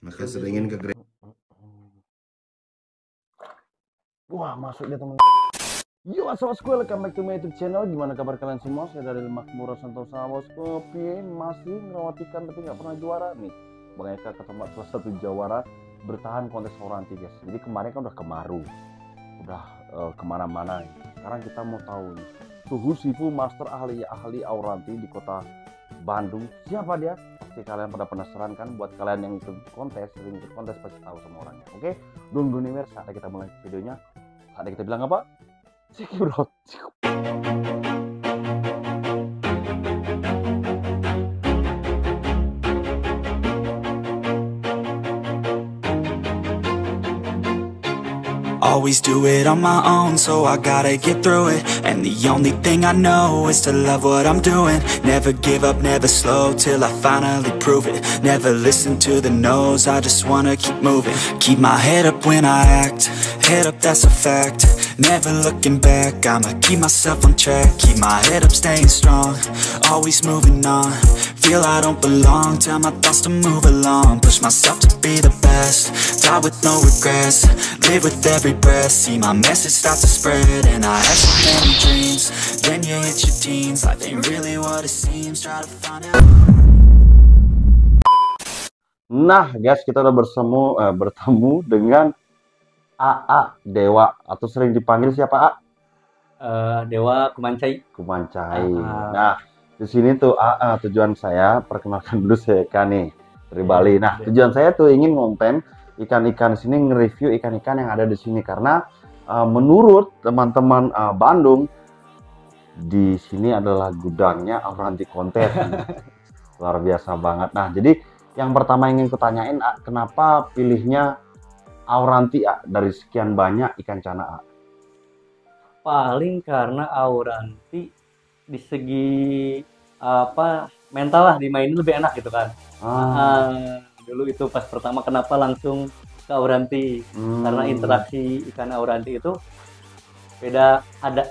Maka seringin ke gereja. Wah, masuk dia teman. Yo, assalamualaikum, welcome back to my YouTube channel. Gimana kabar kalian semua? Saya dari Makmur Santosa, bosku. Masih ngerawatikan tapi nggak pernah juara nih. Bang Eka ketemu salah satu jawara bertahan kontes Auranti, guys. Jadi kemarin kan udah kemaru, udah kemana-mana. Sekarang kita mau tahu nih, suhu Sifu Master ahli Auranti di kota Bandung. Siapa dia? Pasti kalian pada penasaran kan? Buat kalian yang ikut kontes, sering ikut kontes pasti tahu sama orangnya. Oke, don't go anywhere. Saatnya kita mulai videonya. Saatnya kita bilang apa? Ciki bro. Always do it on my own, so I gotta get through it. And the only thing I know is to love what I'm doing. Never give up, never slow, till I finally prove it. Never listen to the no's, I just wanna keep moving. Keep my head up when I act, head up, that's a fact. Never looking back, I'ma keep myself on track. Keep my head up, staying strong, always moving on. Feel I don't belong, tell my thoughts to move along. Push myself to be the best, die with no regrets. Live with every breath, see my message start to spread. And I had so many dreams, then you hit your teens. Life ain't really what it seems, try to find out. Nah, guys, kita udah bertemu dengan AA Dewa, atau sering dipanggil siapa, A? Dewa Kumancai. Kumancai. Nah, di sini tuh AA, tujuan saya perkenalkan dulu saya Eka nih dari Bali. Nah, tujuan saya tuh ingin konten ikan-ikan sini, nge-review ikan-ikan yang ada di sini karena menurut teman-teman Bandung di sini adalah gudangnya Auranti kontes. Luar biasa banget. Nah, jadi yang pertama ingin kutanyain, A, kenapa pilihnya Auranti, A, dari sekian banyak ikan cana, A? Paling karena Auranti di segi mental lah, dimainin lebih enak gitu kan. Dulu itu pas pertama kenapa langsung ke Auranti, karena interaksi ikan Auranti itu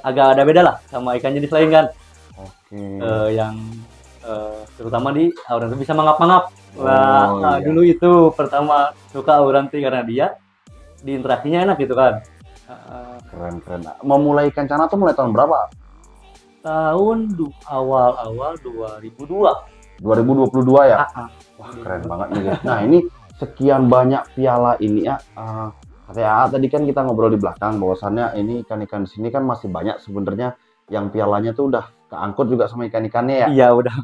agak ada beda lah sama ikan jenis lain kan. Yang terutama di Auranti bisa mangap-mangap. Dulu itu pertama suka Auranti karena dia di interaksinya enak gitu kan. Keren. Memulai ikan cana tuh mulai tahun berapa? Tahun awal 2022 ya? Wah, keren banget nih, guys. Nah, ini sekian banyak piala ini, ya. Katanya tadi kan kita ngobrol di belakang bahwasannya ini ikan-ikan di sini kan masih banyak sebenarnya yang pialanya tuh udah keangkut juga sama ikan-ikannya ya? Iya, udah.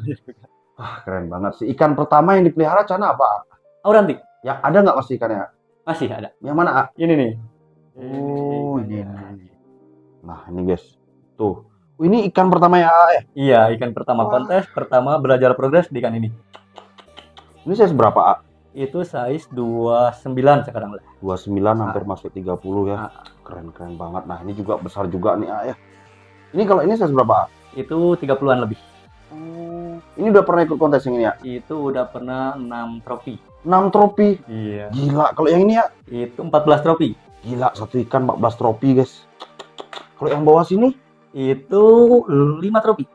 Wah, keren banget sih. Ikan pertama yang dipelihara cana apa? Auranti. Ya, ada nggak masih ikannya? Masih ada. Yang mana, A? Ini nih. Ini. Nah, ini guys. Tuh. Ini ikan pertama ya, A, ya? Iya, ikan pertama kontes, pertama belajar progres di ikan ini. Ini size berapa, A? Itu size 29 sekarang lah. 29 hampir masuk 30 ya. Keren banget. Nah, ini juga besar juga nih, A, ya. Ini kalau ini size berapa, A? Itu 30-an lebih. Ini udah pernah ikut kontes yang ini, ya? Itu udah pernah 6 trofi. 6 trofi? Iya. Gila, kalau yang ini, ya? Itu 14 trofi. Gila, satu ikan 14 trofi, guys. Kalau yang bawah sini? Itu 5 trofi.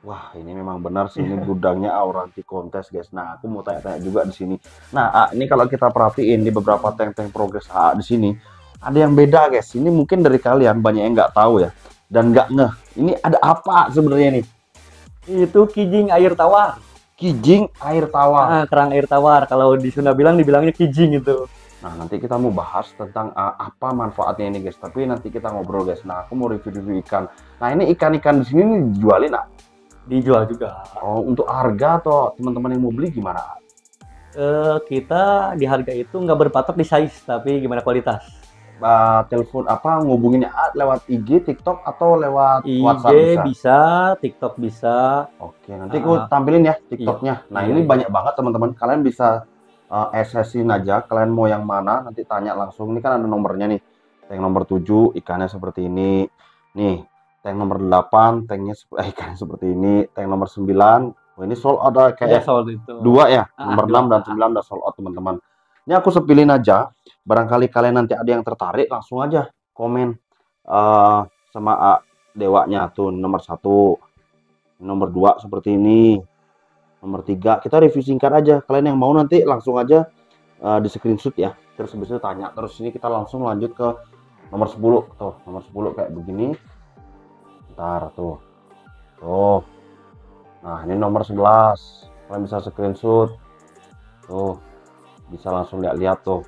Wah, ini memang benar sih, ini gudangnya Auranti kontes, guys. Nah, aku mau tanya-tanya juga di sini. Nah, A, ini kalau kita perhatiin di beberapa tank-tank progres A di sini, ada yang beda, guys. Ini mungkin dari kalian banyak yang nggak tahu ya, dan nggak ngeh. Ini ada apa sebenarnya nih? Itu kijing air tawar. Kijing air tawar. Kerang air tawar. Kalau di Sunda dibilangnya kijing itu. Nah, nanti kita mau bahas tentang apa manfaatnya ini, guys. Tapi nanti kita ngobrol, guys. Nah, aku mau review ikan. Nah, ini ikan-ikan di sini nih dijualin, A? Dijual juga. Oh, untuk harga atau teman-teman yang mau beli gimana? Kita di harga itu nggak berpatok di size, tapi gimana kualitas. Telepon ngubunginnya lewat IG, TikTok atau lewat IG WhatsApp bisa, TikTok bisa. Oke, nanti aku tampilin ya TikToknya. Nah, ini banyak banget teman-teman. Kalian bisa SS-in aja. Kalian mau yang mana? Nanti tanya langsung. Ini kan ada nomornya nih. Tank nomor 7 ikannya seperti ini. Nih, tank nomor 8 tanknya ikannya seperti ini. Tank nomor 9. Oh, ini sold out kayak itu. 2 ya. Nomor 6 dan 9 udah sold out, teman-teman. Ini aku sepilin aja. Barangkali kalian nanti ada yang tertarik, langsung aja komen sama Dewanya tuh nomor 1, nomor 2 seperti ini, nomor 3. Kita review singkat aja. Kalian yang mau nanti langsung aja di screenshot ya. Terus habis itu tanya. Terus ini kita langsung lanjut ke nomor 10. Tuh, nomor 10 kayak begini. Ntar tuh. Tuh. Nah, ini nomor 11. Kalian bisa screenshot. Tuh. Bisa langsung lihat-lihat tuh.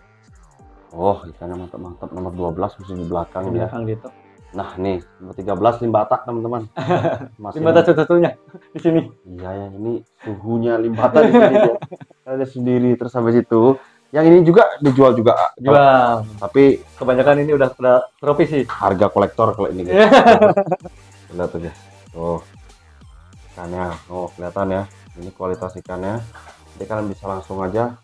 Oh, ikannya mantap-mantap. Nomor 12 masih di belakang Di ya. belakang gitu. Nah, nih, nomor 13 limbata, teman-teman. Limbata satu-satunya di sini. Iya ya, ini suhunya limbata di sini tuh. Ada sendiri. Terus sampai situ, yang ini juga dijual juga. Jual. Tapi Kebanyakan ini udah tropis sih. harga kolektor kalau ini. Guys. Lihat tuh guys. Tuh. Ikannya. Oh, kelihatan ya. Ini kualitas ikannya. Jadi kalian bisa langsung aja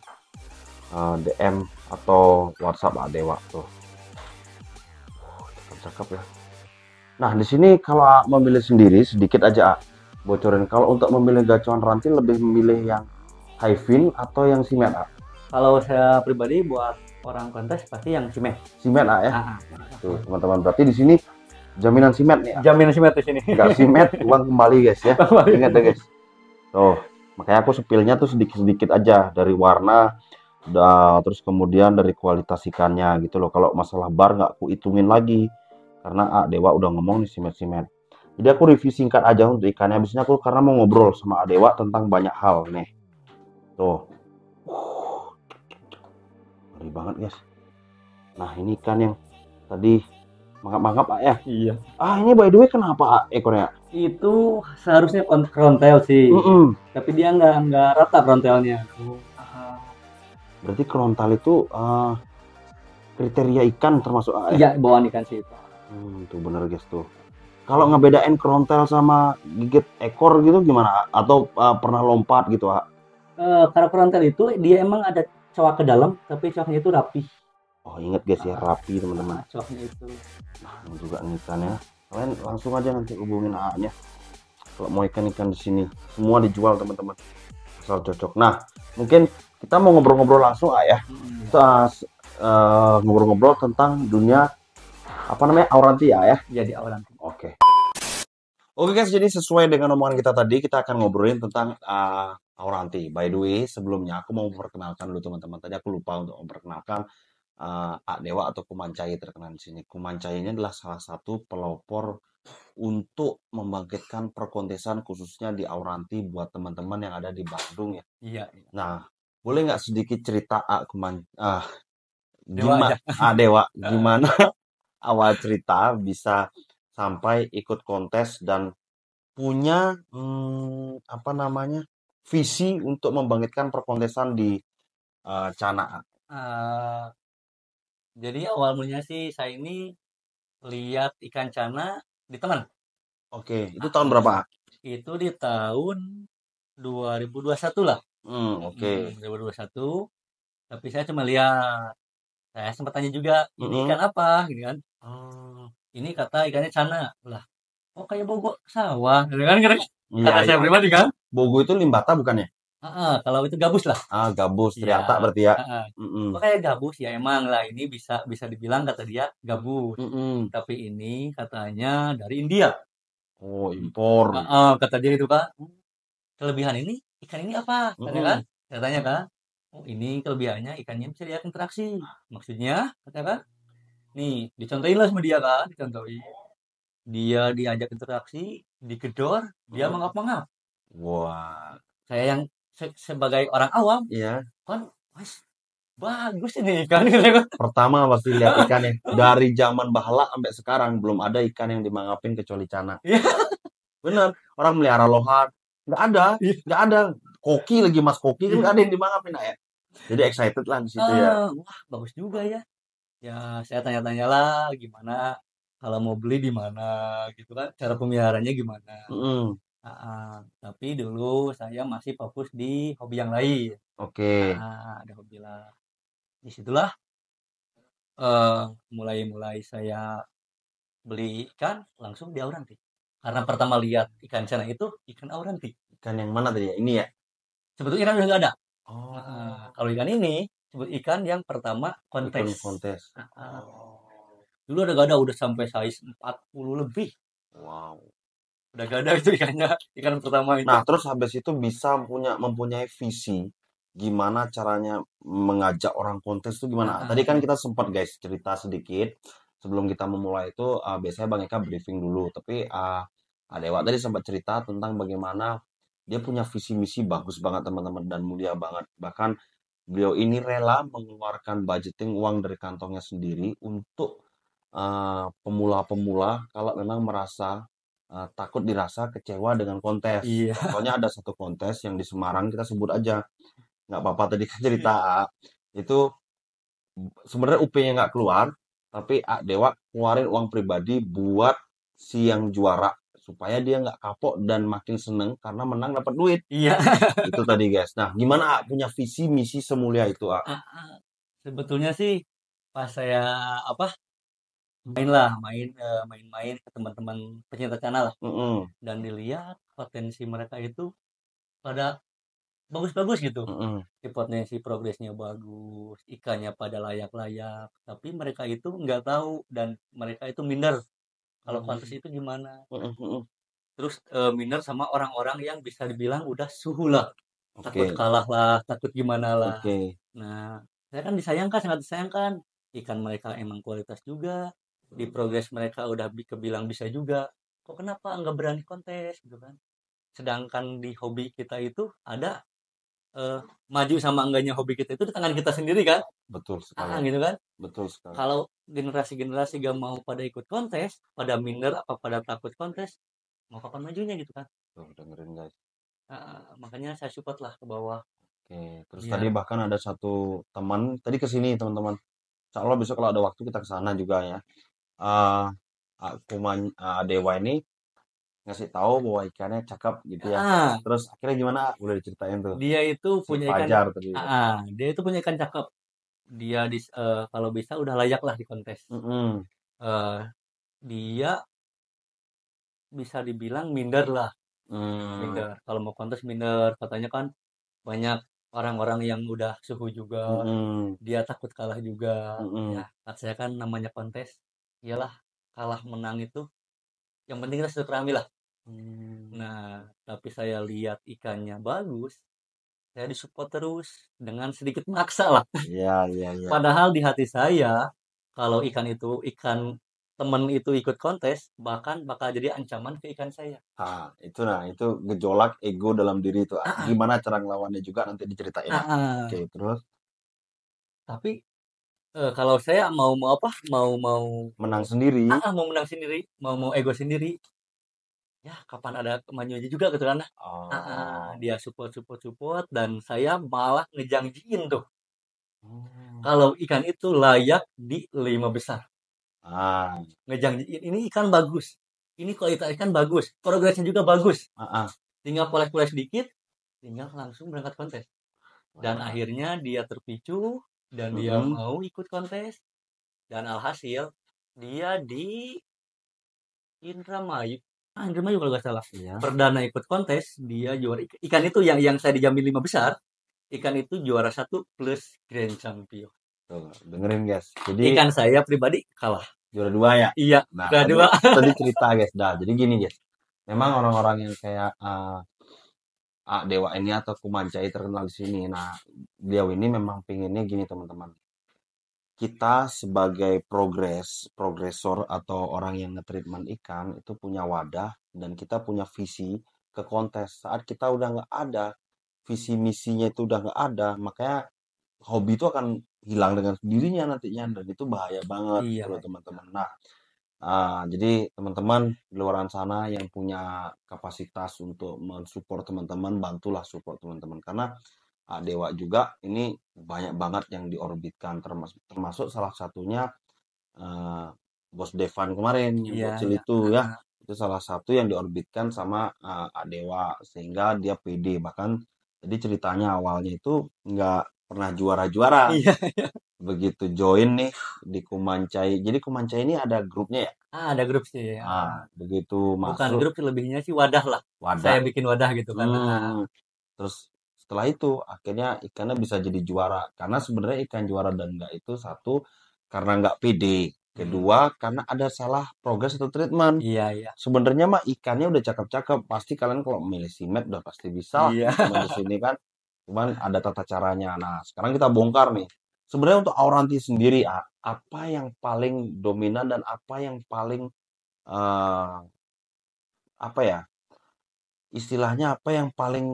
DM atau WhatsApp Dewa tuh. Cakep ya. Nah, di sini kalau memilih sendiri sedikit aja bocorin. Kalau untuk memilih gacuan ranti lebih memilih yang high fin atau yang simet A? Kalau saya pribadi buat orang kontes pasti yang simet. Simet A ya. Ah, Tuh, teman-teman, berarti di sini jaminan simet nih. jaminan simet di sini. Enggak simet, uang kembali guys ya. Kembali. Ingat ya guys. Tuh, makanya aku sepilnya tuh sedikit-sedikit aja dari warna, terus kemudian dari kualitas ikannya gitu loh. Kalau masalah bar nggak aku hitungin lagi. Karena Dewa udah ngomong nih simet-simet. Jadi aku review singkat aja untuk ikannya. Habisnya aku karena mau ngobrol sama Dewa tentang banyak hal nih. Tuh. Ngeri banget guys. Nah, ini ikan yang tadi mangap-mangap ya. Iya. Ini by the way kenapa ekornya? Itu seharusnya frontal sih. Tapi dia nggak rata frontalnya. Berarti kerontal itu kriteria ikan termasuk A ya? Iya, bawaan ikan sih itu. Tuh bener guys tuh. Kalau ngebedain kerontal sama gigit ekor gitu gimana? Atau pernah lompat gitu? Kalau frontal itu dia emang ada cowok ke dalam, tapi cowoknya itu rapi. Oh, inget guys ya, rapi teman-teman. Cowoknya itu. Nah, ini juga ikannya. Kalian langsung aja nanti hubungin AA-nya. Kalau mau ikan-ikan di sini, semua dijual teman-teman. Asal cocok. Nah, mungkin kita mau ngobrol-ngobrol langsung ya. Kita ngobrol-ngobrol tentang dunia apa namanya auranti ya. Jadi auranti. Oke. Oke guys, jadi sesuai dengan omongan kita tadi, kita akan ngobrolin tentang auranti. By the way, sebelumnya aku mau memperkenalkan dulu teman-teman. Tadi aku lupa untuk memperkenalkan Dewa atau Kumancai terkenal di sini. Kumancai ini adalah salah satu pelopor untuk membangkitkan perkontesan khususnya di auranti buat teman-teman yang ada di Bandung ya. Iya. Nah, boleh nggak sedikit cerita Dewa Dewa gimana awal cerita bisa sampai ikut kontes dan punya apa namanya visi untuk membangkitkan perkontesan di Cana. Jadi awal mulanya sih saya ini lihat ikan cana di teman. Oke, itu tahun berapa? Itu di tahun 2021 lah. Oke. 2021. Tapi saya cuma lihat. Saya sempat tanya juga, ini ikan apa? Gitu kan. Ini kata ikannya cana. Lah, kayak bogo sawah. Gitu kan, kata saya pribadi kan. Bogo itu limbata bukannya? Kalau itu gabus lah. Gabus, Iya. ternyata berarti ya. Kok kayak gabus ya emang lah, ini bisa dibilang kata dia gabus. Tapi ini katanya dari India. Oh, impor. Kata dia itu kan. Kelebihan ini ikan ini apa? Kan? Katanya kan. Oh, ini kelebihannya ikannya bisa diajak interaksi. Maksudnya, kata kan. Nih, dicontohin lah sama dia kan, dicontohin. Dia diajak interaksi, digedor, dia mangap-mangap. Wah. Saya yang sebagai orang awam, iya. Kan, bagus ini ikan. Pertama pasti lihat ikannya. Dari zaman bahala sampai sekarang belum ada ikan yang dimangapin kecuali cana. Bener. Orang melihara lohan, nggak ada. Koki lagi mas koki kan nggak ada yang dimangapin ya. Jadi excited lah di situ ya. Wah, bagus juga ya. Ya, saya tanya-tanya lah gimana kalau mau beli di mana gitu kan, cara pemeliharanya gimana. Tapi dulu saya masih fokus di hobi yang lain. Oke. Ada hobi lah. Disitulah mulai saya beli ikan langsung di auranti. Karena pertama lihat ikan cana itu ikan auranti. Ikan yang mana tadi ya? Ini ya? Sebetulnya ikan udah nggak ada. Kalau ikan ini sebut ikan yang pertama kontes. Dulu udah sampai size 40 lebih. Wow. Udah gak ada itu ikannya, ikan pertama itu. Nah, terus habis itu bisa mempunyai visi gimana caranya mengajak orang kontes tuh gimana. Tadi kan kita sempat guys cerita sedikit sebelum kita memulai itu, biasanya Bang Eka briefing dulu, tapi Dewa tadi sempat cerita tentang bagaimana dia punya visi misi bagus banget teman-teman dan mulia banget. Bahkan beliau ini rela mengeluarkan budgeting uang dari kantongnya sendiri untuk pemula-pemula kalau memang merasa takut dirasa kecewa dengan kontes. Iya. Contohnya ada satu kontes yang di Semarang, kita sebut aja, nggak apa-apa tadi kan cerita itu sebenarnya UP-nya nggak keluar, tapi Dewa keluarin uang pribadi buat si yang juara supaya dia nggak kapok dan makin seneng karena menang dapat duit. Iya. Itu tadi guys. Nah, gimana punya visi misi semulia itu Sebetulnya sih pas saya main-main ke teman-teman pecinta channel lah, Mm-mm, dan dilihat potensi mereka itu pada bagus-bagus gitu. mm-mm, Potensi progresnya bagus, ikannya pada layak-layak, tapi mereka itu nggak tahu dan mereka itu minder kalau kontes itu gimana. mm-mm, mm-mm. Terus minder sama orang-orang yang bisa dibilang udah suhu lah, takut Oke, kalah lah, takut gimana lah. oke. Nah, saya kan disayangkan, sangat disayangkan. Ikan mereka emang kualitas juga, di progres mereka udah kebilang bisa juga. Kok kenapa nggak berani kontes gitu kan? Sedangkan di hobi kita itu ada maju sama enggaknya hobi kita itu di tangan kita sendiri kan? Betul sekali. Gitu kan? Betul sekali. Kalau generasi-generasi gak mau pada ikut kontes, pada minder apa pada takut kontes, mau kapan majunya gitu kan? Tuh, dengerin guys. Makanya saya support lah ke bawah. Oke, terus Biar tadi bahkan ada satu teman tadi kesini teman-teman. Insya Allah besok kalau ada waktu kita ke sana juga ya. eh Dewa ini ngasih tahu bahwa ikannya cakep gitu ya. ah, Terus akhirnya gimana? Boleh diceritain tuh. dia itu Si punya ikan Fajar tadi. dia itu punya ikan cakep. Dia kalau bisa udah layak lah di kontes. Mm-mm. Eh, Dia bisa dibilang minder lah, Mm. minder. Kalau mau kontes minder, katanya kan banyak orang-orang yang udah suhu juga, Mm-mm. dia takut kalah juga. Ya, Mm-mm. kata saya kan namanya kontes, iyalah kalah menang itu, yang penting kita silaturahmi lah. Mm. Nah, tapi saya lihat ikannya bagus, saya disupport terus dengan sedikit maksa lah. Iya, iya, iya. Padahal di hati saya, kalau ikan temen itu ikut kontes, bahkan bakal jadi ancaman ke ikan saya. Itu gejolak ego dalam diri itu. Ah, ah, Gimana cara ngelawannya juga nanti diceritain. ah, ah. Oke, terus Tapi kalau saya mau mau apa? Mau menang sendiri. mau menang sendiri, mau ego sendiri. Ya, kapan ada kemajuannya juga gitu kan. Oh. Dia support dan saya malah ngejanjiin tuh Hmm. kalau ikan itu layak di 5 besar. Ah, Ngejanjiin ini ikan bagus. Ini kualitas ikan bagus, progresnya juga bagus. ah, ah. Tinggal poles-poles dikit, tinggal langsung berangkat kontes. Dan Wah. akhirnya dia terpicu dan dia Mm-mm. mau ikut kontes. Dan alhasil dia di Indramayu. Indramayu kalau nggak salah. Iya. Perdana ikut kontes, dia juara ikan itu yang saya dijamin 5 besar. Ikan itu juara 1 plus Grand Champion. Tuh, dengerin guys. Jadi Ikan saya pribadi kalah. juara 2 ya. Iya, Nah, juara tadi, 2. tadi cerita guys. Dah, jadi gini guys. Memang orang-orang yang kayak Dewa ini atau Kumancai terkenal di sini. Nah, beliau ini memang pinginnya gini teman-teman. Kita sebagai progresor atau orang yang nge-treatment ikan itu punya wadah dan kita punya visi ke kontes. Saat kita udah nggak ada, visi misinya itu udah nggak ada, makanya hobi itu akan hilang dengan sendirinya nantinya dan itu bahaya banget Iya. gitu loh teman-teman. Nah, jadi teman-teman di luaran sana yang punya kapasitas untuk mensupport teman-teman, bantulah support teman-teman karena Dewa juga ini banyak banget yang diorbitkan termasuk salah satunya Bos Devan kemarin yang Iya, bocil iya. itu ya. Itu salah satu yang diorbitkan sama Dewa sehingga dia pede bahkan jadi ceritanya awalnya itu nggak pernah juara-juara. Iya. Begitu join nih di Kumancai. Jadi Kumancai ini ada grupnya ya? Ada grup sih. Begitu Bukan masuk grup sih, lebihnya sih wadah lah. wadah. Saya bikin wadah gitu kan. Terus setelah itu akhirnya ikannya bisa jadi juara. Karena sebenarnya ikan juara dan enggak itu satu karena nggak pede. Kedua karena ada salah progres atau treatment. Iya, iya. Sebenarnya mah ikannya udah cakep-cakep. Pasti kalian kalau milih simet udah pasti bisa lah Iya. teman di sini kan. Cuman ada tata caranya. Nah, sekarang kita bongkar nih. Sebenarnya untuk Auranti sendiri, apa yang paling dominan dan apa yang paling eh, apa ya? Istilahnya apa yang paling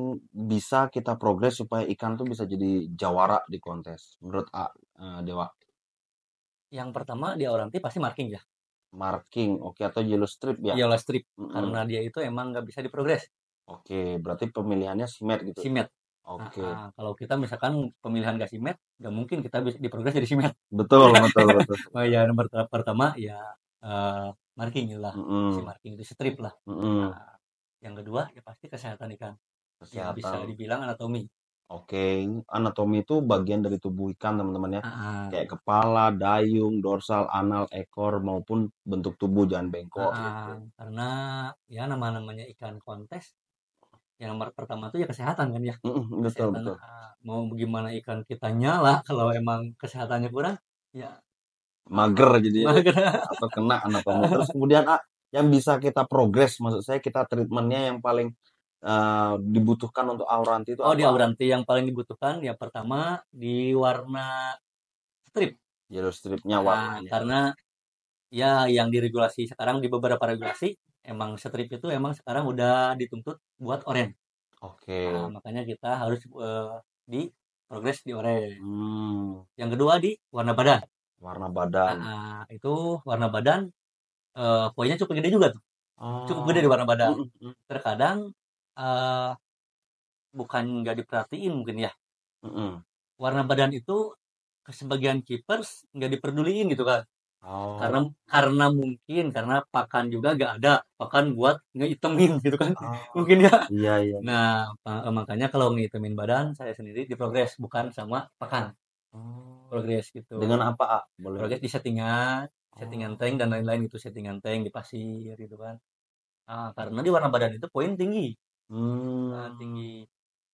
bisa kita progres supaya ikan tuh bisa jadi jawara di kontes menurut Dewa? Yang pertama di Auranti pasti marking ya. Marking, oke, atau yellow strip ya? Yellow strip. Mm-mm. Karena dia itu emang nggak bisa diprogres. Oke, berarti pemilihannya simet gitu. Simet. Oke, Kalau kita misalkan pemilihan gak simet, nggak mungkin kita bisa diprogres jadi simet. betul, betul, betul. Oh ya, nomor pertama ya marking lah. Si Mm-mm, marking itu strip lah. mm-mm. Nah, yang kedua ya pasti kesehatan ikan. Ya bisa Kesehatan. dibilang anatomi. Oke, anatomi itu bagian dari tubuh ikan, teman-teman ya. Ah, Kayak kepala, dayung, dorsal, anal, ekor, maupun bentuk tubuh jangan bengkok gitu. karena ya namanya ikan kontes, yang nomor pertama tuh ya kesehatan kan ya. Mm-mm, betul, Kesehatan, betul. mau gimana ikan kita nyala kalau emang kesehatannya kurang, ya Mager jadi ya, mager. atau kena anatomi. Terus kemudian yang bisa kita progres, maksud saya kita treatmentnya yang paling dibutuhkan untuk Auranti itu Oh, di apa? Auranti yang paling dibutuhkan ya pertama di warna strip. Yellow stripnya warnanya. Karena ya yang diregulasi sekarang di beberapa regulasi emang strip itu emang sekarang udah dituntut buat oranye. Oke. Makanya kita harus di progres di oranye. Hmm, Yang kedua di warna badan. warna badan. Itu warna badan poinnya cukup gede juga tuh. Cukup gede di Oh, warna badan. mm, mm, Terkadang eh, bukan nggak diperhatiin mungkin ya. mm. Warna badan itu ke sebagian keepers nggak diperduliin gitu kan. Oh, Karena mungkin karena pakan juga nggak ada pakan buat ngehitemin gitu kan. oh, Mungkin ya. iya, iya, iya. Nah, makanya kalau ngehitemin badan saya sendiri di progres bukan sama pakan. Oh, Progres dengan gitu. apa, boleh? Progres di settingan, settingan Oh, tank dan lain-lain itu settingan tank di pasir gitu kan. Karena di warna badan itu poin tinggi. hmm, Tinggi.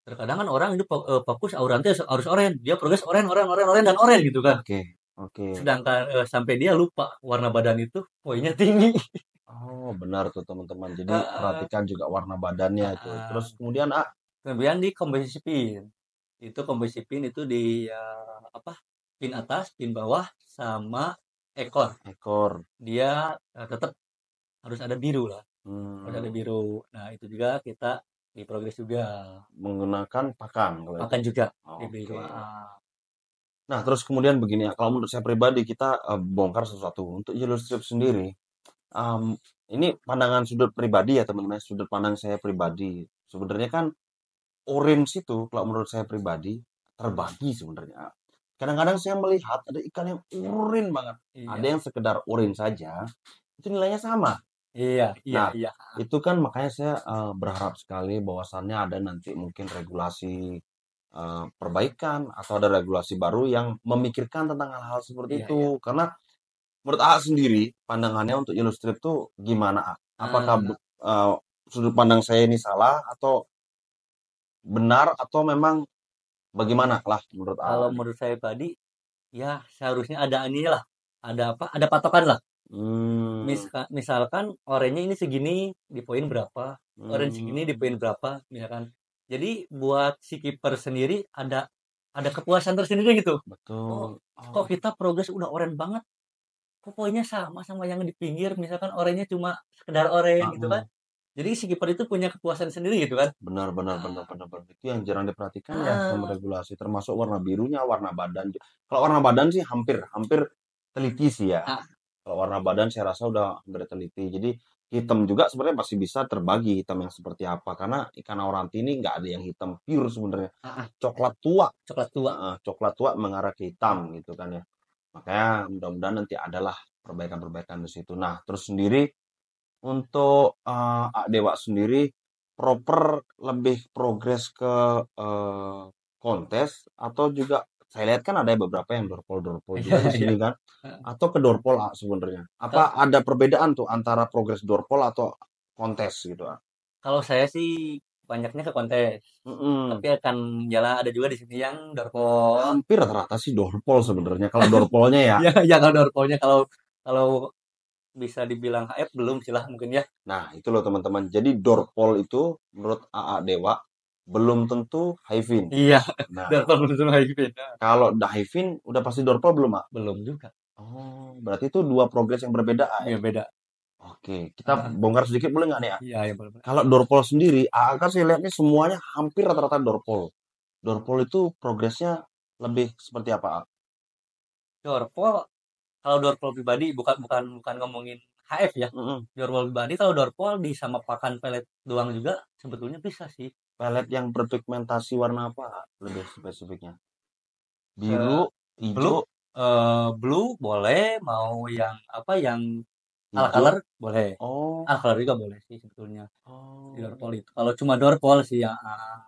Terkadang kan orang itu fokus Auranti harus oren, dia progres oren, oren, oren, oren dan oren gitu kan. oke, oke. Sedangkan sampai dia lupa warna badan itu poinnya tinggi. Oh, benar tuh teman-teman. Jadi Heeh, perhatikan juga warna badannya itu. heeh. Terus kemudian Kemudian di komposisi pin. Itu komposisi pin itu di apa? Pin atas, pin bawah sama ekor. ekor. Dia tetap harus ada biru lah, harus ada Hmm, biru. Nah, itu juga kita di progres juga. menggunakan pakan kalau itu. Makan juga di biru. Oke. Nah, terus kemudian begini ya, kalau menurut saya pribadi kita bongkar sesuatu. Untuk jalur strip sendiri, em, ini pandangan sudut pribadi ya teman-teman, sudut pandang saya pribadi. Sebenarnya kan orange itu kalau menurut saya pribadi terbagi sebenarnya. Kadang-kadang saya melihat ada ikan yang orange banget. Ada Iya, yang sekedar orange saja, itu nilainya sama. iya, iya, Nah, iya. itu kan makanya saya berharap sekali bahwasannya ada nanti mungkin regulasi perbaikan atau ada regulasi baru yang memikirkan tentang hal-hal seperti Iya, itu. iya. Karena menurut A sendiri, pandangannya untuk yellow strip tuh gimana, A? Apakah Eh, sudut pandang saya ini salah atau benar atau memang bagaimana lah menurut Kalau A? menurut saya tadi, ya seharusnya ada inilah, ada apa? Ada patokan lah. Hmm, Misalkan oranye ini segini di poin berapa, orange segini di hmm, poin berapa, misalkan. Jadi buat si kiper sendiri ada kepuasan tersendiri gitu. Oh, betul. kok Oh, kita progres udah oren banget, kok poinnya sama yang di pinggir, misalkan orennya cuma sekedar oren gitu kan. ah, Jadi si kiper itu punya kepuasan sendiri gitu kan. benar, benar, benar, Ah, benar, benar. Itu yang jarang diperhatikan ya sama ah, regulasi, termasuk warna birunya, warna badan. Kalau warna badan sih hampir, hampir teliti sih ya. ah, Kalau warna badan saya rasa udah hampir teliti. Jadi hitam juga sebenarnya masih bisa terbagi hitam yang seperti apa. Karena ikan auranti ini nggak ada yang hitam pure sebenarnya. ah, Coklat tua, coklat tua. coklat tua mengarah ke hitam gitu kan ya. Makanya mudah-mudahan nanti adalah perbaikan-perbaikan di situ. Nah, terus sendiri untuk Dewa sendiri proper lebih progres ke eh, kontes atau juga saya lihat kan ada beberapa yang dorpol-dorpol Iya, juga di iya. sini kan atau ke dorpol sebenarnya. Ka- Apa ada perbedaan tuh antara progres dorpol atau kontes gitu? Kalau saya sih banyaknya ke kontes, Mm-mm. tapi akan jalan ada juga di sini yang dorpol. Hampir rata-rata sih dorpol sebenarnya. Kalau dorpolnya ya. Ya, ya kalau dorpolnya kalau kalau bisa dibilang HF belum sih lah mungkin ya. Nah, itu loh teman-teman. Jadi dorpol itu menurut AA Dewa belum tentu Hyvin. Iya, Nah, Darpol belum tentu Hyvin. kalau udah Hyvin udah pasti Dorpol belum, ah? Belum juga. Oh, berarti itu dua progres yang berbeda, ah, Iya ini. beda. Oke, kita bongkar sedikit boleh nggak nih, ah? Iya, ya boleh. Kalau Dorpol sendiri, kan saya lihatnya semuanya hampir rata-rata Dorpol. Dorpol itu progresnya lebih seperti apa, ah? Dorpol, kalau Dorpol pribadi bukan bukan bukan ngomongin HF ya. Mm-mm. Dorpol pribadi kalau Dorpol sama pakan pelet doang juga sebetulnya bisa sih. Pelet yang berpigmentasi warna apa, ah, lebih spesifiknya? Biru, Eh, hijau, blue, blue boleh, mau yang apa yang hijau. color boleh. Oh, Color juga boleh sih sebetulnya di oh, Dorpol itu. Kalau cuma Dorpol sih ya,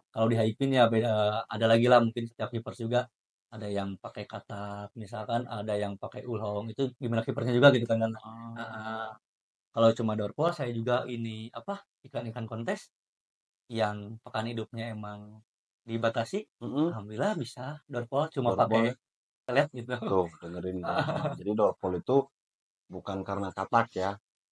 kalau di Hypin ya beda, ada lagi lah mungkin setiap keepers juga ada yang pakai katak misalkan, ada yang pakai ulhong itu gimana keepersnya juga gitu kan. Ah, ah. oh. Kalau cuma Dorpol saya juga ini apa ikan-ikan kontes yang pakan hidupnya emang dibatasi, Mm-mm. alhamdulillah bisa Dorpol cuma pakai Dorpol ya. pelet gitu. Tuh, dengerin teman-teman. Jadi Dorpol itu bukan karena katak ya,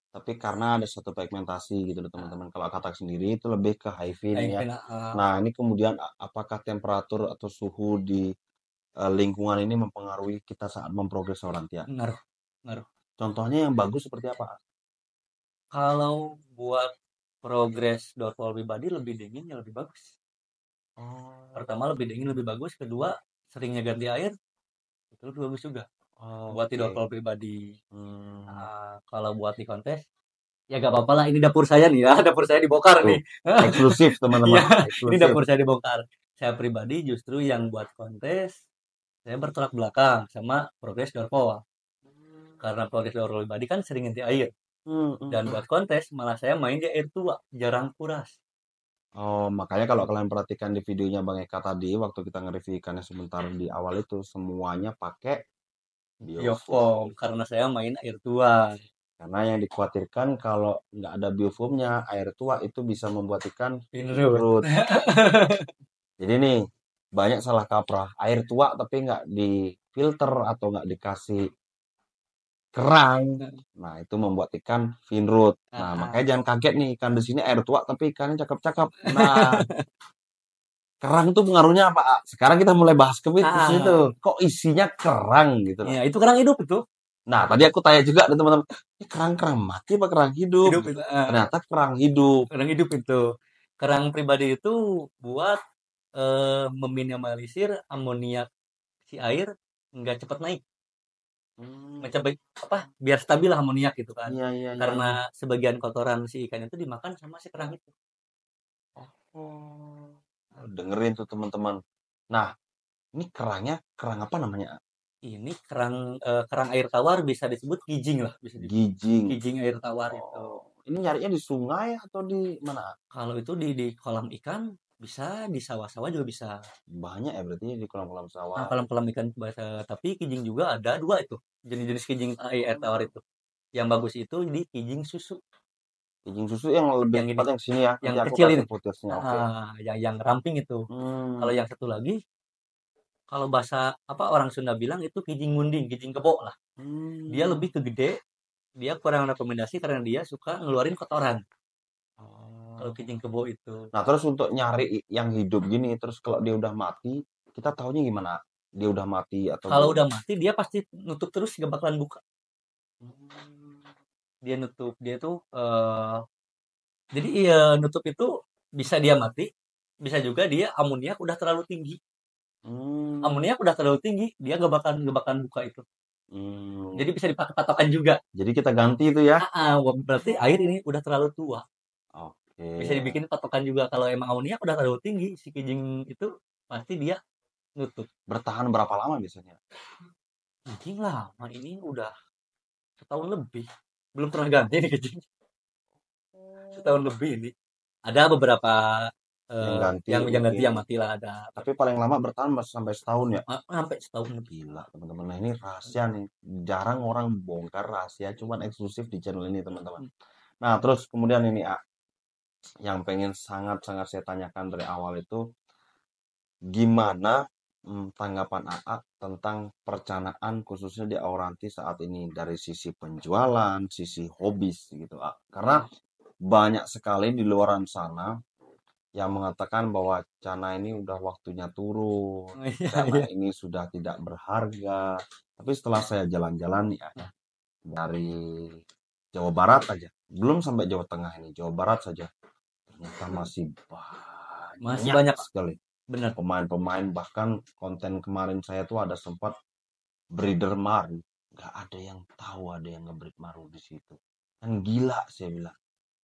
tapi karena ada satu pigmentasi gitu loh teman-teman. Kalau katak sendiri itu lebih ke Hyvin ya. Hypin, Nah, ini kemudian apakah temperatur atau suhu di lingkungan ini mempengaruhi kita saat memprogres Saurantia? ngaruh ngaruh. Contohnya yang bagus seperti apa? Kalau buat progres Dorpol pribadi lebih dingin ya lebih bagus. Oh, Pertama lebih dingin lebih bagus, kedua seringnya ganti air itu lebih bagus juga buat di oke. Dorpol pribadi. Hmm, Kalau buat di kontes ya gak apa-apa lah, ini dapur saya nih ya. Dapur saya dibongkar tuh, nih. eksklusif Iya, teman-teman, ini eksklusif. dapur saya dibongkar. Saya pribadi justru yang buat kontes saya bertolak belakang sama progres Dorpol, karena progres Dorpol pribadi kan sering ganti air, Hmm, dan hmm. buat kontes malah saya main di air tua, jarang kuras. Oh, makanya kalau kalian perhatikan di videonya Bang Eka tadi, waktu kita nge-review ikannya sebentar di awal itu, semuanya pakai Biofilm biofoam. karena saya main air tua. Karena yang dikhawatirkan kalau nggak ada biofoamnya, air tua itu bisa membuat ikan Pinrut. finrut. Jadi nih, banyak salah kaprah. Air tua tapi nggak difilter atau nggak dikasih kerang. Nah, itu membuat ikan finrut. Nah, makanya jangan kaget nih, ikan di sini air tua tapi ikannya cakep-cakep. Nah, kerang itu pengaruhnya apa, ah? Sekarang kita mulai bahas ke situ. Kok isinya kerang gitu loh. Ya itu kerang hidup itu. Nah, tadi aku tanya juga ke teman-teman, ini kerang-kerang mati apa kerang hidup Hidup gitu. itu. Ternyata kerang hidup. Kerang hidup itu. Kerang pribadi itu buat meminimalisir amoniak si air nggak cepat naik. Hmm, Mencapai apa? Biar stabil lah amoniak gitu kan. iya, iya, iya, Karena iya. sebagian kotoran si ikan itu dimakan sama si kerang itu. Oh, dengerin tuh teman-teman. Nah, ini kerangnya kerang apa namanya? Ini kerang air tawar, bisa disebut kijing lah, bisa disebut. Gijing. Kijing air tawar itu. Oh, ini nyarinya di sungai atau di mana? Kalau itu di kolam ikan bisa, di sawah-sawah juga bisa. Banyak ya berarti di kolam-kolam Nah, sawah. kolam-kolam ikan bahasa, tapi kijing juga ada dua itu. Jenis-jenis kijing air tawar itu. Yang bagus itu di kijing susu. Gijing susu yang lebih Yang ini, tepat yang sini ya. Nanti yang aku kecil ini. kasih footage-nya. Oke. Yang ramping itu. Kalau Hmm. yang satu lagi, kalau bahasa apa orang Sunda bilang itu kijing munding, kijing kebo lah. Dia Hmm. lebih ke gede, dia kurang rekomendasi karena dia suka ngeluarin kotoran. Kalau Oh. kijing kebo itu. Nah, terus untuk nyari yang hidup gini, terus kalau dia udah mati, kita taunya gimana? Dia udah mati atau Kalau belum? udah mati dia pasti nutup terus, gak bakalan buka. Hmm. Dia nutup, dia tuh jadi iya, nutup itu bisa dia mati, bisa juga dia amoniak udah terlalu tinggi. Hmm. Amoniak udah terlalu tinggi, dia gak bakalan buka itu. Hmm. Jadi bisa dipakai patokan juga. Jadi kita ganti itu ya. Berarti air ini udah terlalu tua. Bisa Oke. dibikin patokan juga, kalau emang amoniak udah terlalu tinggi, si kijing itu pasti dia nutup. Bertahan berapa lama biasanya? Kijing lama ini udah setahun lebih. Belum pernah ganti nih kijing. Setahun lebih ini. Ada beberapa Yang ganti yang ganti mungkin. yang mati lah ada. Tapi paling lama bertahan sampai setahun ya. Sampai setahun lebih. Gila teman-teman. Nah ini rahasia nih. Jarang orang bongkar rahasia. Cuman eksklusif di channel ini teman-teman. Nah terus kemudian ini yang pengen sangat-sangat saya tanyakan dari awal itu. Gimana tanggapan AA tentang perencanaan khususnya di Auranti saat ini dari sisi penjualan, sisi hobis gitu, A. Karena banyak sekali di luaran sana yang mengatakan bahwa Cana ini udah waktunya turun, Oh, iya, Cana iya. ini sudah tidak berharga. Tapi setelah saya jalan-jalan ya, dari Jawa Barat aja, belum sampai Jawa Tengah ini, Jawa Barat saja, ternyata masih Masih banyak banyak, Pak. sekali Bener. pemain-pemain. Bahkan konten kemarin saya tuh ada sempat breeder Maru, nggak ada yang tahu ada yang ngebreed Maru di situ. Kan gila saya bilang.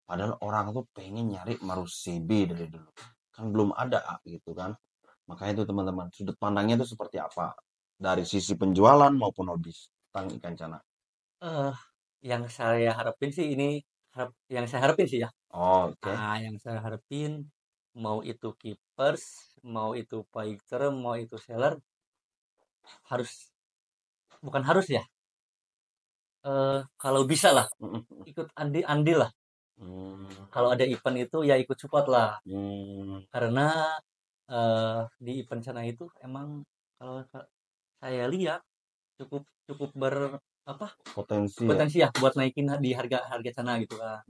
Padahal orang tuh pengen nyari Maru CB dari dulu. Kan belum ada gitu kan. Makanya itu teman-teman, sudut pandangnya itu seperti apa? Dari sisi penjualan maupun hobis tentang ikan cana. Eh, yang saya harapin sih ini yang saya harapin sih ya. Oke. Yang saya harapin mau itu keepers, mau itu fighter, mau itu seller harus bukan harus ya. Kalau bisa lah ikut andil lah. Kalau ada event itu ya ikut support lah. Karena di event sana itu emang kalau saya lihat cukup cukup apa Potensi ya. potensi ya buat naikin di harga harga sana gitu kan.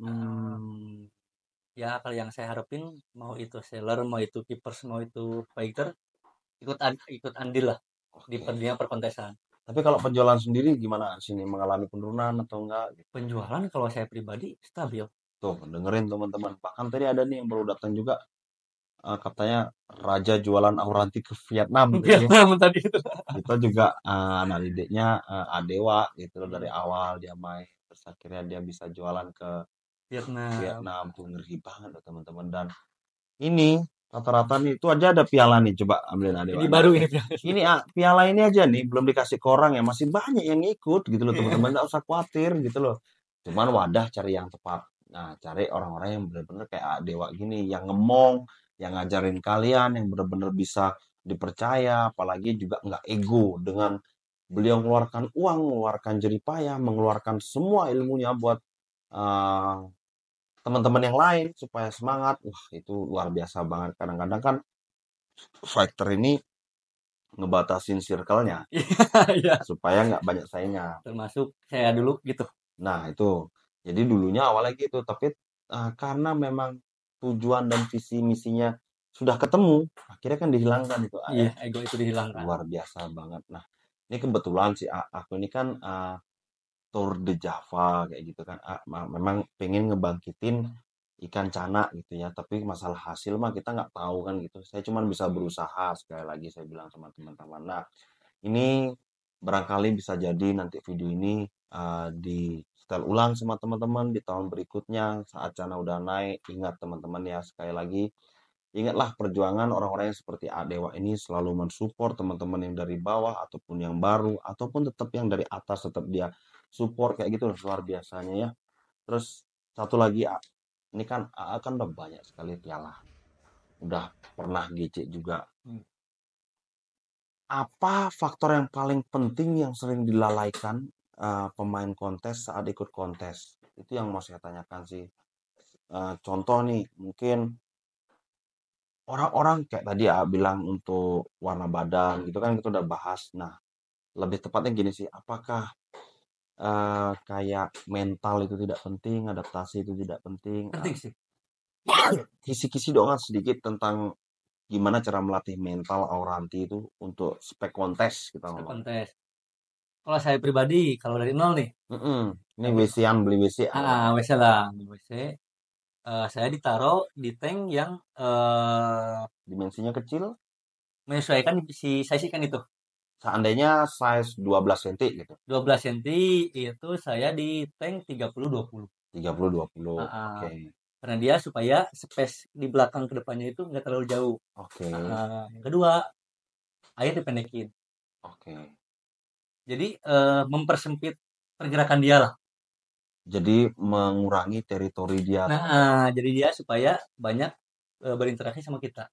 Ya kalau yang saya harapin mau itu seller, mau itu keepers, mau itu fighter ikut andil lah di Oke. dunia perkontesan. Tapi kalau penjualan sendiri gimana sini, mengalami penurunan atau enggak? Penjualan kalau saya pribadi stabil. Tuh, dengerin teman-teman. Bahkan tadi ada nih yang baru datang juga, katanya raja jualan auranti ke Vietnam gitu ya. Vietnam tadi itu. Kita juga anak didiknya Adewa gitu loh, dari awal dia main terus akhirnya dia bisa jualan ke Vietnam. Vietnam. Tuh ngeri banget loh teman-teman. Dan ini rata-rata nih itu aja ada piala nih, coba ambilin Adewa. Ini baru ini. Ini piala ini aja nih belum dikasih ke orang ya, masih banyak yang ikut gitu loh teman-teman, nggak usah khawatir gitu loh. Cuman wadah cari yang tepat. Nah, cari orang-orang yang benar-benar kayak Dewa gini, yang ngemong, yang ngajarin kalian, yang benar-benar bisa dipercaya, apalagi juga nggak ego dengan beliau mengeluarkan uang, mengeluarkan jerih payah, mengeluarkan semua ilmunya buat uh, teman-teman yang lain supaya semangat. Wah, itu luar biasa banget. Kadang-kadang kan fighter ini ngebatasin circle-nya Iya. supaya nggak banyak saingan. Termasuk saya dulu gitu. Nah, itu. Jadi dulunya awalnya gitu, tapi karena memang tujuan dan visi misinya sudah ketemu, akhirnya kan dihilangkan itu. Iya, ego itu dihilangkan. Luar biasa banget. Nah, ini kebetulan sih aku ini kan Tour de Java kayak gitu kan. Memang pengen ngebangkitin ikan cana gitu ya, tapi masalah hasil mah kita nggak tahu kan gitu. Saya cuma bisa berusaha, sekali lagi saya bilang sama teman-teman. Nah, ini barangkali bisa jadi nanti video ini di setel ulang sama teman-teman di tahun berikutnya saat Cana udah naik. Ingat teman-teman ya, sekali lagi ingatlah perjuangan orang-orang yang seperti Adewa ini selalu mensupport teman-teman yang dari bawah ataupun yang baru ataupun tetap yang dari atas, tetap dia support kayak gitu luar biasanya ya. Terus satu lagi, ini kan akan udah banyak sekali piala, udah pernah GC juga. Apa faktor yang paling penting yang sering dilalaikan pemain kontes saat ikut kontes? Itu yang mau saya tanyakan sih. Contoh nih, mungkin orang-orang kayak tadi ya bilang untuk warna badan gitu kan kita udah bahas. Nah, lebih tepatnya gini sih, apakah kayak mental itu tidak penting, adaptasi itu tidak penting? Penting sih. Kisi-kisi doang sedikit tentang gimana cara melatih mental auranti itu untuk spek kontes kita ngomong. Kontes. Kalau saya pribadi, kalau dari nol nih. Ini WC-an, beli WC. WC lah, WC. Saya ditaruh di tank yang dimensinya kecil, menyesuaikan si size ikan itu. Seandainya size 12 cm gitu. 12 cm itu saya di tank 30-20. 30-20. Oke. Karena dia supaya space di belakang ke depannya itu nggak terlalu jauh. Oke. Yang kedua, air dipendekin. Oke. Jadi mempersempit pergerakan dia lah. Jadi mengurangi teritori dia. Jadi dia supaya banyak berinteraksi sama kita.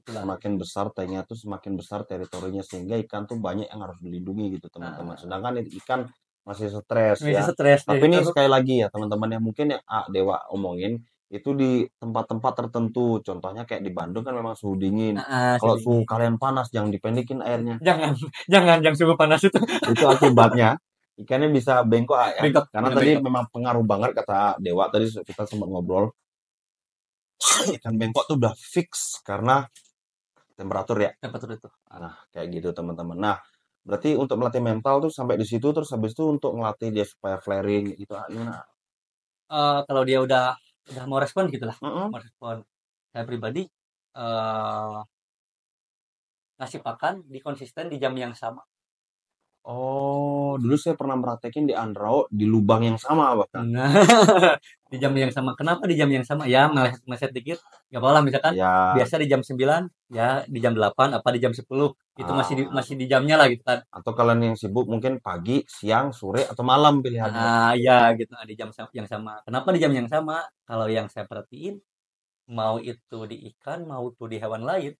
Semakin besar tanknya tuh semakin besar teritorinya, sehingga ikan tuh banyak yang harus dilindungi gitu teman-teman. Sedangkan ikan masih stres ya. Tapi ini sekali lagi ya teman-teman yang mungkin yang Dewa omongin itu di tempat-tempat tertentu. Contohnya kayak di Bandung kan memang suhu dingin. Kalau suhu kalian panas jangan dipendekin airnya. Jangan suhu panas itu. Itu akibatnya ikannya bisa bengkok ya. Karena tadi memang pengaruh banget kata Dewa, tadi kita sempat ngobrol. ikan bengkok tuh udah fix karena temperatur ya. Temperatur itu. Nah, kayak gitu teman-teman. Nah, berarti untuk melatih mental tuh sampai di situ, terus habis itu untuk ngelatih dia supaya flaring gitu. Gimana? Kalau dia udah mau respon gitulah, Mm-mm. mau respon. Saya pribadi eh ngasih pakan di konsisten di jam yang sama. Oh, dulu saya pernah praktekin di Andrao di lubang yang sama bahkan. Nah, di jam yang sama. Kenapa di jam yang sama? Ya, meleset dikit. Gak apa-apa misalkan Ya, biasa di jam 9, ya di jam 8 apa di jam 10. Itu ah, masih di jamnya lah gitu kan. atau kalian yang sibuk mungkin pagi, siang, sore, atau malam pilihannya. Ya gitu di jam yang sama. Kenapa di jam yang sama? Kalau yang saya perhatiin, mau itu di ikan, mau itu di hewan lain,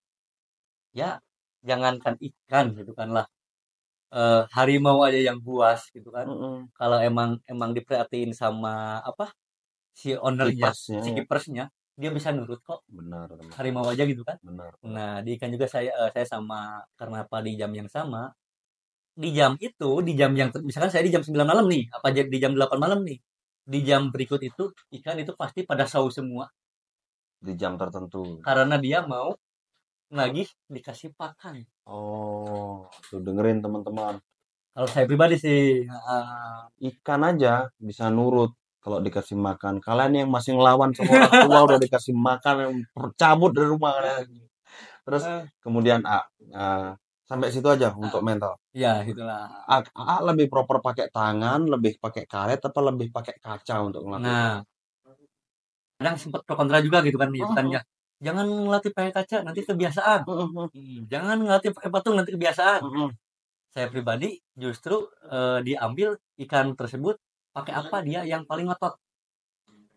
ya jangankan ikan gitu kan lah. Harimau aja yang buas gitu kan. Mm-mm. Kalau emang diperhatiin sama apa si ownernya, Kipersnya si ya. kipersnya, dia bisa nurut kok. Benar, teman. Harimau aja gitu kan. Benar, benar. Nah, di ikan juga saya sama karena apa di jam yang sama. Di jam itu, di jam yang misalkan saya di jam 9 malam nih, apa di jam 8 malam nih. Di jam berikut itu ikan itu pasti pada saus semua Di jam tertentu. karena dia mau lagi dikasih pakan. Oh, tuh dengerin teman-teman. Kalau saya pribadi sih, Ikan aja bisa nurut kalau dikasih makan. Kalian yang masih ngelawan sama orang tua udah dikasih makan, cabut dari rumah kalian. Terus eh, kemudian sampai situ aja untuk mental. ya itulah. Lebih proper pakai tangan, lebih pakai karet, apa lebih pakai kaca untuk ngelatih? Nah, kadang sempat pro kontra juga gitu kan Oh, ikutannya. Jangan ngelatih pakai kaca, nanti kebiasaan. Jangan ngelatih pakai patung, nanti kebiasaan. Saya pribadi justru diambil ikan tersebut pakai apa dia yang paling ngotot.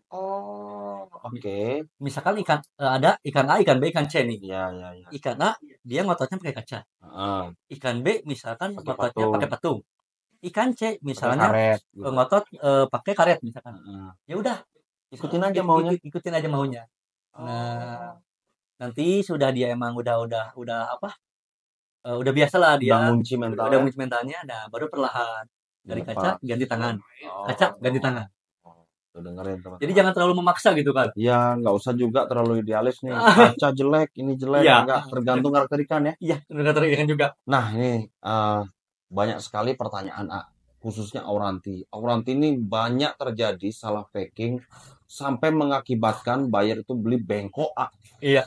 Oh, Mi- oke. Misalkan ada ikan A, ikan B, ikan C nih. Ya, ya, ya. Ikan A dia ngototnya pakai kaca. Heeh, Ikan B misalkan pakai ngototnya patung, pakai patung. Ikan C pakai misalnya karet gitu. ngotot pakai karet misalkan. Heeh. Ya udah, Ikutin aja maunya. ikutin aja maunya. Nah, Oh, nanti sudah dia emang udah apa? Udah biasa lah udah dia ngunci udah mentalnya, munculnya mentalnya. Nah, baru perlahan dari kaca dilepas. ganti tangan, kaca ganti Oh, tangan. tuh dengerin Jadi teman-teman. jangan terlalu memaksa gitu kan. Ya, nggak usah juga terlalu idealis nih. Kaca jelek, ini jelek, Iya, nggak tergantung karakter ikan ya. iya, udah ikan juga. Nah, ini banyak sekali pertanyaan, khususnya Auranti. Auranti ini banyak terjadi salah packing sampai mengakibatkan buyer itu beli bengkok, Iya.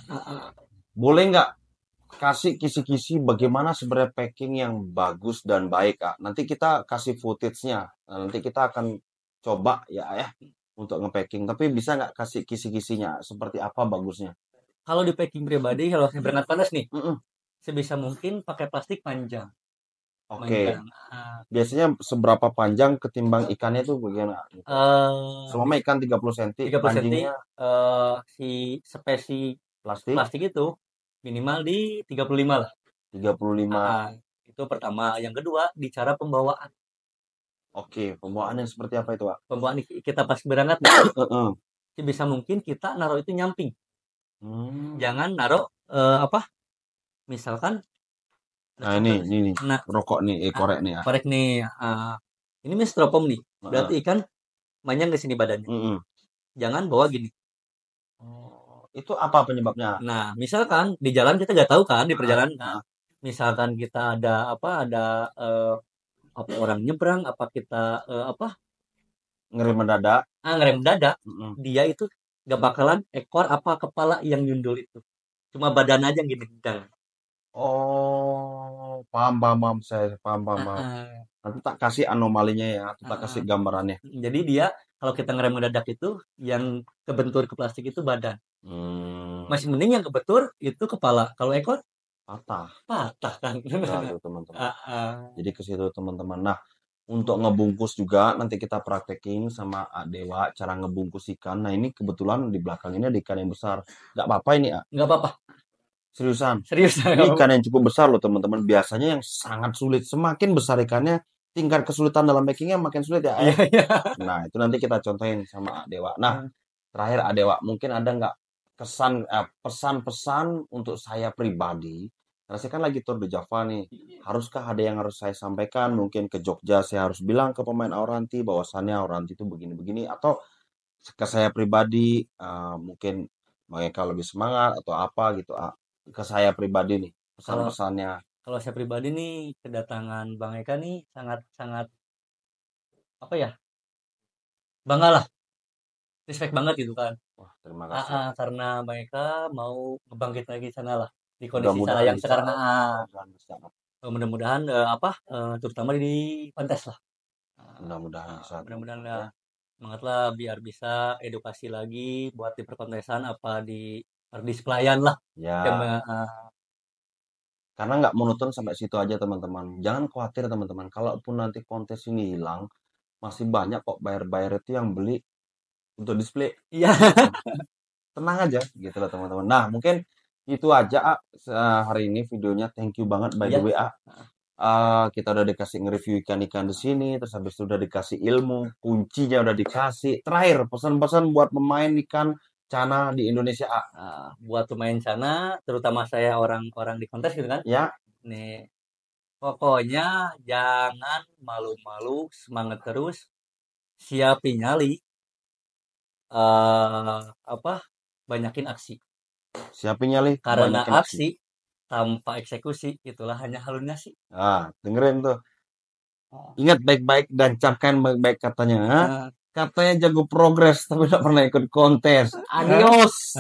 Boleh nggak kasih kisi-kisi bagaimana sebenarnya packing yang bagus dan baik, Nanti kita kasih footage-nya. Nah, nanti kita akan coba ya untuk nge-packing. Tapi bisa nggak kasih kisi-kisinya seperti apa bagusnya? Kalau di packing pribadi, kalau saya berangkat panas nih, Mm-mm. sebisa mungkin pakai plastik panjang, Oke. panjang. Ah, Biasanya seberapa panjang ketimbang ikannya itu bagaimana? Gitu. Selama ikan 30 cm, 30 cm pancingnya si spesi plastik plastik itu minimal di 35 lah. 35. Ah, itu pertama. Yang kedua, di cara pembawaan. Oke, pembawaannya seperti apa itu, Pak? Pembawaan kita pas berangkat nih, Heeh. sebisa mungkin kita naruh itu nyamping. Hmm. Jangan naruh apa? Misalkan ada Nah, contoh. ini nih, Nah, rokok nih, korek nih ya. korek nih. Ini stropom nih. Berarti Heeh. ikan panjang ke sini badannya. Mm-mm. Jangan bawa gini. Oh, itu apa penyebabnya? Nah, misalkan di jalan kita nggak tahu kan di perjalanan. Nah, Ah, misalkan kita ada apa orang nyebrang, apa kita apa ngeri mendadak. ngerem mendadak, Mm-mm. dia itu nggak bakalan ekor apa kepala yang nyundul itu. Cuma badan aja yang gini. Dang. Oh, paham, paham, paham. Saya paham, paham, paham. Ah, Nanti tak kasih anomalinya ya, atau tak kasih ah. gambarannya. Jadi dia kalau kita ngerem mendadak itu yang kebentur ke plastik itu badan. Hmm, Masih mending yang kebentur itu kepala. Kalau ekor patah. patah kan. Udah tuh teman-teman. Ah, ah. Jadi ke situ teman-teman. Nah, untuk ngebungkus juga nanti kita praktekin sama Dewa cara ngebungkus ikan. Nah, ini kebetulan di belakang ini ada ikan yang besar. Nggak apa-apa ini, Nggak apa-apa. Seriusan. Serius. Nggak Ini apa-apa. ikan yang cukup besar loh teman-teman. Biasanya yang sangat sulit. Semakin besar ikannya, tingkat kesulitan dalam packingnya makin sulit ya. Iya, iya. Nah, itu nanti kita contohin sama Dewa. Nah, terakhir Dewa, mungkin ada nggak pesan-pesan untuk saya pribadi? Karena saya kan lagi tour di Java nih. Haruskah ada yang harus saya sampaikan? Mungkin ke Jogja saya harus bilang ke pemain Auranti bahwasannya Auranti itu begini-begini, atau ke saya pribadi mungkin Bang Eka lebih semangat atau apa gitu, ke saya pribadi nih Kalau pesan-pesannya. kalau saya pribadi nih kedatangan Bang Eka nih sangat sangat apa ya, bangga lah, respect banget gitu kan. Wah, terima kasih. Karena Bang Eka mau ngebangkit lagi sana lah di kondisi sana Mudah-mudahan yang bisa, sekarang. mudah-mudahan bisa, Mudah-mudahan terutama di kontes lah. mudah-mudahan bisa Mudah-mudahan teman-teman ya. semangat lah biar bisa edukasi lagi buat di perkontesan apa di perdisplayan lah. Yang Ya, karena nggak monoton sampai situ aja teman-teman. Jangan khawatir teman-teman. Kalaupun nanti kontes ini hilang, masih banyak kok bayar-bayar itu yang beli untuk display. iya. Tenang aja gitu loh teman-teman. Nah, mungkin itu aja hari ini videonya. Thank you banget by the Iya. way. Kita udah dikasih nge-review ikan-ikan di sini, terus habis itu udah dikasih ilmu, kuncinya udah dikasih. Terakhir, pesan-pesan buat pemain ikan cana di Indonesia. Buat pemain sana, terutama saya orang-orang di kontes gitu kan. Ya, Nih, pokoknya jangan malu-malu, semangat terus, siapin nyali, apa, banyakin aksi. siapin nyali, Karena banyakin aksi. aksi tanpa eksekusi itulah hanya halusinasi. Dengerin tuh. Oh. Ingat baik-baik dan camkan baik-baik katanya. Katanya jago progres tapi nggak pernah ikut kontes. Adios.